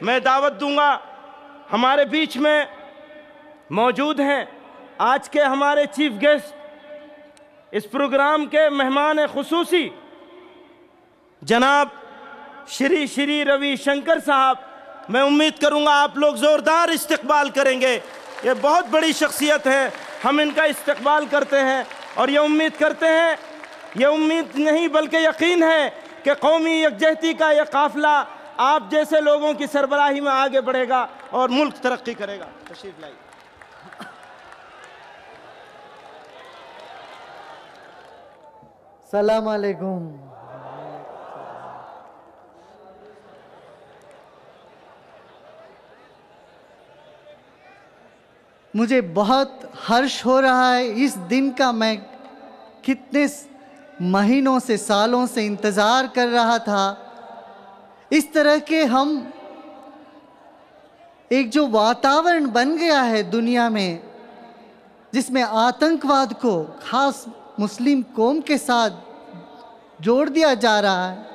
मैं दावत दूंगा। हमारे बीच में मौजूद हैं आज के हमारे चीफ गेस्ट, इस प्रोग्राम के मेहमान खुसूसी जनाब श्री श्री रविशंकर साहब। मैं उम्मीद करूंगा आप लोग ज़ोरदार इस्तकबाल करेंगे। ये बहुत बड़ी शख्सियत है, हम इनका इस्तकबाल करते हैं और ये उम्मीद करते हैं, ये उम्मीद नहीं बल्कि यकीन है कि कौमी यकजहती का ये काफिला आप जैसे लोगों की सरबराही में आगे बढ़ेगा और मुल्क तरक्की करेगा। तशरीफ लाइए। सलाम अलैकुम। मुझे बहुत हर्ष हो रहा है इस दिन का। मैं कितने महीनों से, सालों से इंतज़ार कर रहा था। इस तरह के हम एक जो वातावरण बन गया है दुनिया में, जिसमें आतंकवाद को खास मुस्लिम कौम के साथ जोड़ दिया जा रहा है,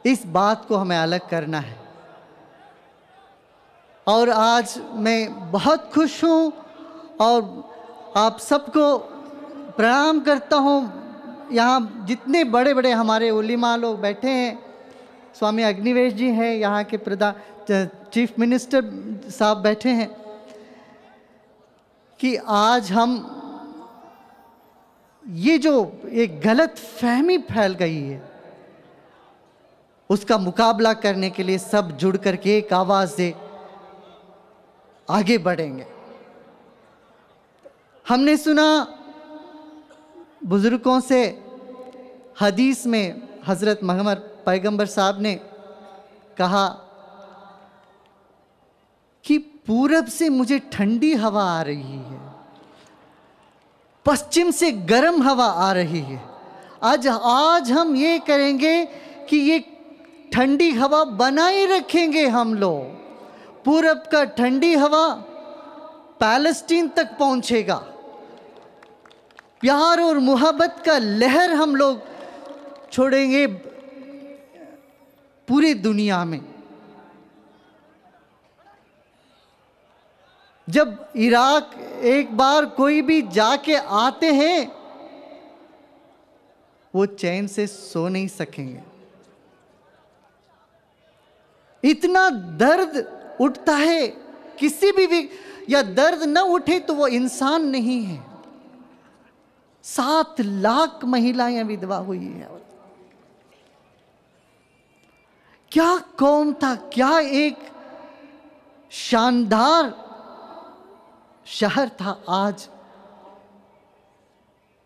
इस बात को हमें अलग करना है। और आज मैं बहुत खुश हूँ और आप सबको प्रणाम करता हूँ। यहाँ जितने बड़े बड़े हमारे उलिमा लोग बैठे हैं, स्वामी अग्निवेश जी हैं, यहाँ के चीफ मिनिस्टर साहब बैठे हैं, कि आज हम ये जो एक गलत फहमी फैल गई है, उसका मुकाबला करने के लिए सब जुड़ करके एक आवाज़ से आगे बढ़ेंगे। हमने सुना बुजुर्गों से, हदीस में हज़रत मोहम्मद पैगंबर साहब ने कहा कि पूरब से मुझे ठंडी हवा आ रही है, पश्चिम से गर्म हवा आ रही है। आज हम ये करेंगे कि ये ठंडी हवा बनाए रखेंगे हम लोग। पूरब का ठंडी हवा पैलेस्टीन तक पहुंचेगा। प्यार और मोहब्बत का लहर हम लोग छोड़ेंगे पूरी दुनिया में। जब इराक एक बार कोई भी जाके आते हैं, वो चैन से सो नहीं सकेंगे। इतना दर्द उठता है किसी भी या दर्द न उठे तो वो इंसान नहीं है। 7 लाख महिलाएं विधवा हुई है। क्या कौम था, क्या एक शानदार शहर था, आज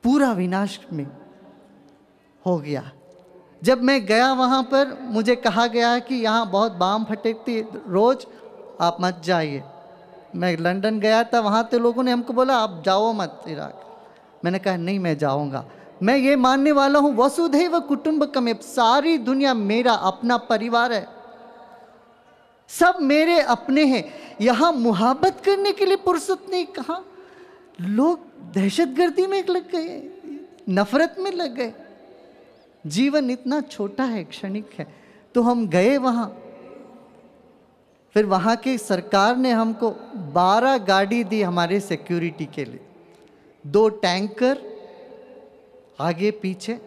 पूरा विनाश में हो गया। जब मैं गया वहाँ पर, मुझे कहा गया कि यहाँ बहुत बम फटकती रोज़, आप मत जाइए। मैं लंदन गया था, वहाँ तो लोगों ने हमको बोला आप जाओ मत इराक। मैंने कहा नहीं, मैं जाऊँगा। मैं ये मानने वाला हूँ वसुधैव कुटुंबकम, सारी दुनिया मेरा अपना परिवार है, सब मेरे अपने हैं। यहाँ मुहब्बत करने के लिए फुर्सत नहीं। कहाँ लोग दहशतगर्दी में लग गए, नफरत में लग गए। जीवन इतना छोटा है, क्षणिक है। तो हम गए वहाँ, फिर वहाँ की सरकार ने हमको 12 गाड़ी दी हमारे सिक्योरिटी के लिए, 2 टैंकर आगे पीछे।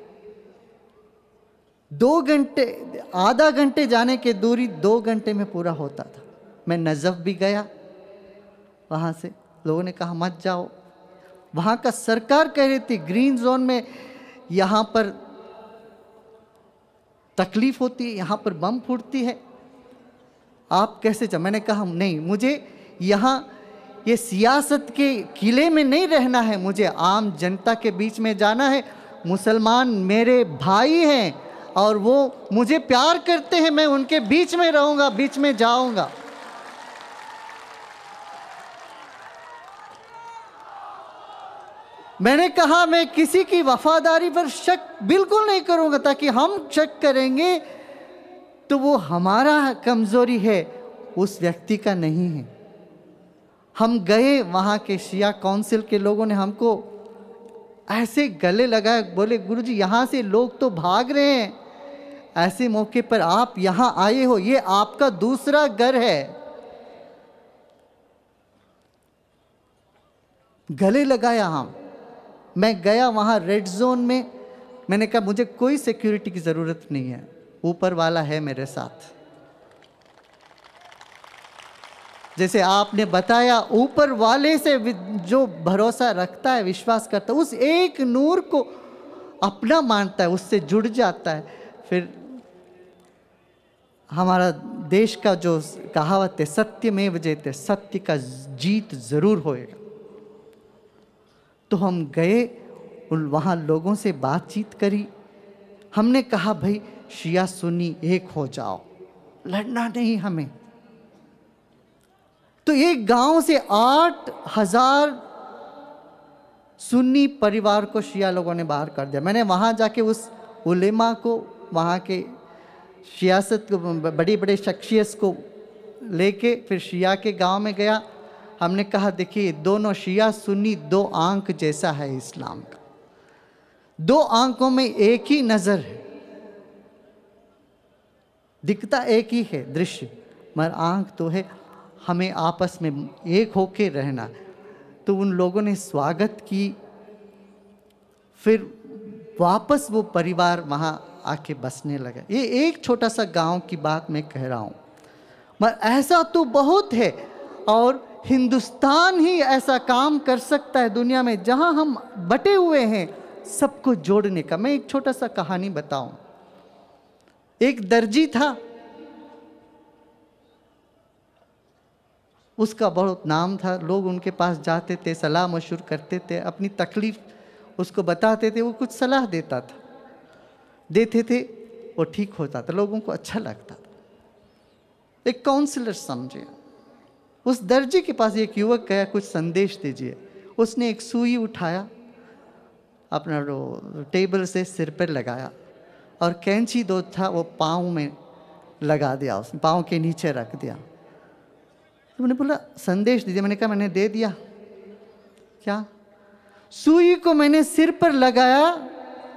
2 घंटे, आधा घंटे जाने की दूरी 2 घंटे में पूरा होता था। मैं नजफ भी गया, वहाँ से लोगों ने कहा मत जाओ। वहाँ का सरकार कह रही थी ग्रीन जोन में यहाँ पर तकलीफ होती है, यहाँ पर बम फूटती है, आप कैसे जाओ। मैंने कहा नहीं, मुझे यहाँ ये सियासत के किले में नहीं रहना है, मुझे आम जनता के बीच में जाना है। मुसलमान मेरे भाई हैं और वो मुझे प्यार करते हैं, मैं उनके बीच में रहूँगा, बीच में जाऊँगा। मैंने कहा मैं किसी की वफादारी पर शक बिल्कुल नहीं करूँगा, ताकि हम शक करेंगे तो वो हमारा कमज़ोरी है, उस व्यक्ति का नहीं है। हम गए, वहाँ के शिया काउंसिल के लोगों ने हमको ऐसे गले लगाए, बोले गुरुजी यहाँ से लोग तो भाग रहे हैं, ऐसे मौके पर आप यहां आए हो, ये आपका दूसरा घर है। गले लगाया हम। मैं गया वहां रेड जोन में, मैंने कहा मुझे कोई सिक्योरिटी की जरूरत नहीं है, ऊपर वाला है मेरे साथ। जैसे आपने बताया, ऊपर वाले से जो भरोसा रखता है, विश्वास करता है, उस एक नूर को अपना मानता है, उससे जुड़ जाता है, फिर हमारा देश का जो कहावत है, सत्यमेव जयते, सत्य का जीत जरूर होएगा। तो हम गए, वहाँ लोगों से बातचीत करी। हमने कहा भाई शिया सुन्नी एक हो जाओ, लड़ना नहीं हमें। तो एक गांव से 8,000 सुन्नी परिवार को शिया लोगों ने बाहर कर दिया। मैंने वहाँ जाके उस उलेमा को, वहाँ के सियासत को, बड़ी बड़ी शख्सियत को लेके फिर शिया के गांव में गया। हमने कहा देखिए दोनों शिया सुन्नी दो आंख जैसा है इस्लाम का, दो आंखों में एक ही नज़र है, दिखता एक ही है दृश्य, मगर आंख तो है, हमें आपस में एक होके रहना। तो उन लोगों ने स्वागत की, फिर वापस वो परिवार वहाँ आके बसने लगा। ये एक छोटा सा गांव की बात मैं कह रहा हूँ, मगर ऐसा तो बहुत है। और हिंदुस्तान ही ऐसा काम कर सकता है दुनिया में, जहाँ हम बटे हुए हैं, सबको जोड़ने का। मैं एक छोटा सा कहानी बताऊं। एक दर्जी था, उसका बहुत नाम था, लोग उनके पास जाते थे, सलाह मशूर करते थे, अपनी तकलीफ उसको बताते थे, वो कुछ सलाह देता था, देते थे, वो ठीक होता था, लोगों को अच्छा लगता था। एक काउंसलर समझे, उस दर्जी के पास एक युवक गया, कुछ संदेश दीजिए। उसने एक सुई उठाया, अपना टेबल से सिर पर लगाया, और कैंची दो था वो पाँव में लगा दिया, उसने पाँव के नीचे रख दिया। तो मैंने बोला संदेश दीजिए। मैंने कहा मैंने दे दिया। क्या? सुई को मैंने सिर पर लगाया,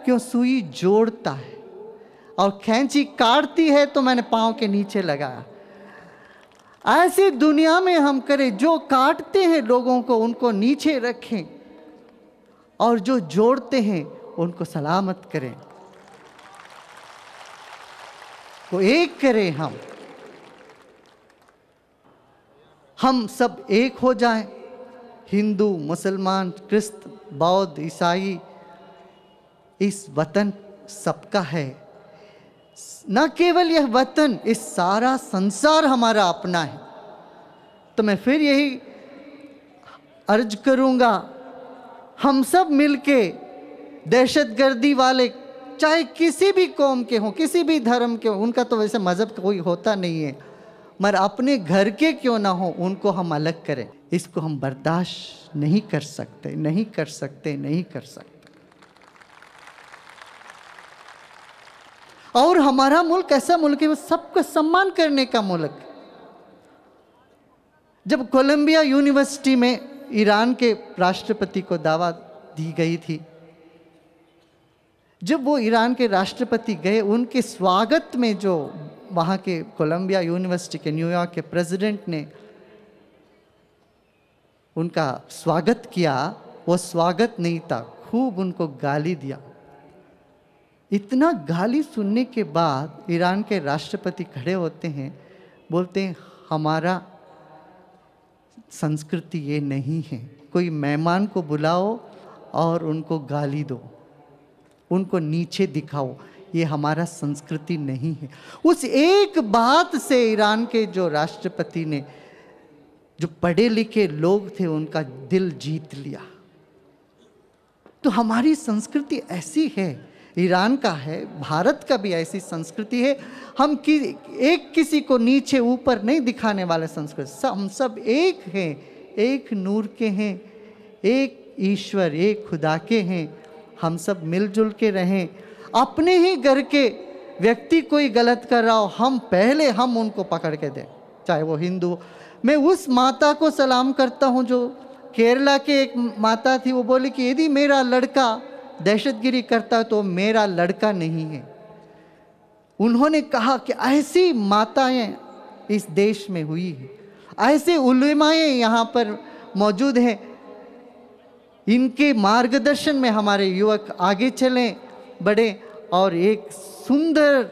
क्यों? सुई जोड़ता है, और कैंची काटती है, तो मैंने पाँव के नीचे लगाया। ऐसे दुनिया में हम करें, जो काटते हैं लोगों को उनको नीचे रखें, और जो जोड़ते हैं उनको सलामत करें, वो एक करें। हम सब एक हो जाएं, हिंदू, मुसलमान, क्रिस्त, बौद्ध, ईसाई, इस वतन सबका है। न केवल यह वतन, इस सारा संसार हमारा अपना है। तो मैं फिर यही अर्ज करूंगा, हम सब मिलके दहशतगर्दी वाले, चाहे किसी भी कौम के हों, किसी भी धर्म के हों, उनका तो वैसे मजहब कोई होता नहीं है, मगर अपने घर के क्यों ना हो, उनको हम अलग करें। इसको हम बर्दाश्त नहीं कर सकते, नहीं कर सकते, नहीं कर सकते। और हमारा मुल्क ऐसा मुल्क है, वो सबका सम्मान करने का मुल्क। जब कोलंबिया यूनिवर्सिटी में ईरान के राष्ट्रपति को दावत दी गई थी, जब वो ईरान के राष्ट्रपति गए, उनके स्वागत में जो वहाँ के कोलंबिया यूनिवर्सिटी के, न्यूयॉर्क के प्रेसिडेंट ने उनका स्वागत किया, वो स्वागत नहीं था, खूब उनको गाली दिया। इतना गाली सुनने के बाद ईरान के राष्ट्रपति खड़े होते हैं, बोलते हैं हमारा संस्कृति ये नहीं है, कोई मेहमान को बुलाओ और उनको गाली दो, उनको नीचे दिखाओ, ये हमारा संस्कृति नहीं है। उस एक बात से ईरान के जो राष्ट्रपति ने, जो पढ़े लिखे लोग थे, उनका दिल जीत लिया। तो हमारी संस्कृति ऐसी है, ईरान का है, भारत का भी ऐसी संस्कृति है। हम एक किसी को नीचे ऊपर नहीं दिखाने वाले संस्कृति। हम सब एक हैं, एक नूर के हैं, एक ईश्वर, एक खुदा के हैं। हम सब मिलजुल के रहें। अपने ही घर के व्यक्ति कोई गलत कर रहा हो, हम उनको पकड़ के दें, चाहे वो हिंदू। मैं उस माता को सलाम करता हूँ जो केरला के एक माता थी, वो बोली कि यदि मेरा लड़का दहशतगिरी करता है तो मेरा लड़का नहीं है। उन्होंने कहा कि ऐसी माताएं इस देश में हुई है, ऐसे उलेमाएं यहाँ पर मौजूद हैं, इनके मार्गदर्शन में हमारे युवक आगे चलें, बढ़े और एक सुंदर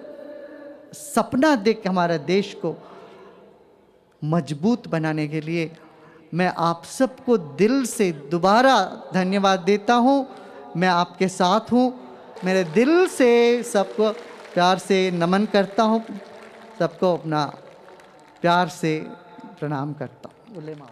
सपना देख के हमारे देश को मजबूत बनाने के लिए मैं आप सबको दिल से दोबारा धन्यवाद देता हूँ। मैं आपके साथ हूँ, मेरे दिल से सबको प्यार से नमन करता हूँ, सबको अपना प्यार से प्रणाम करता हूँ। उलेमा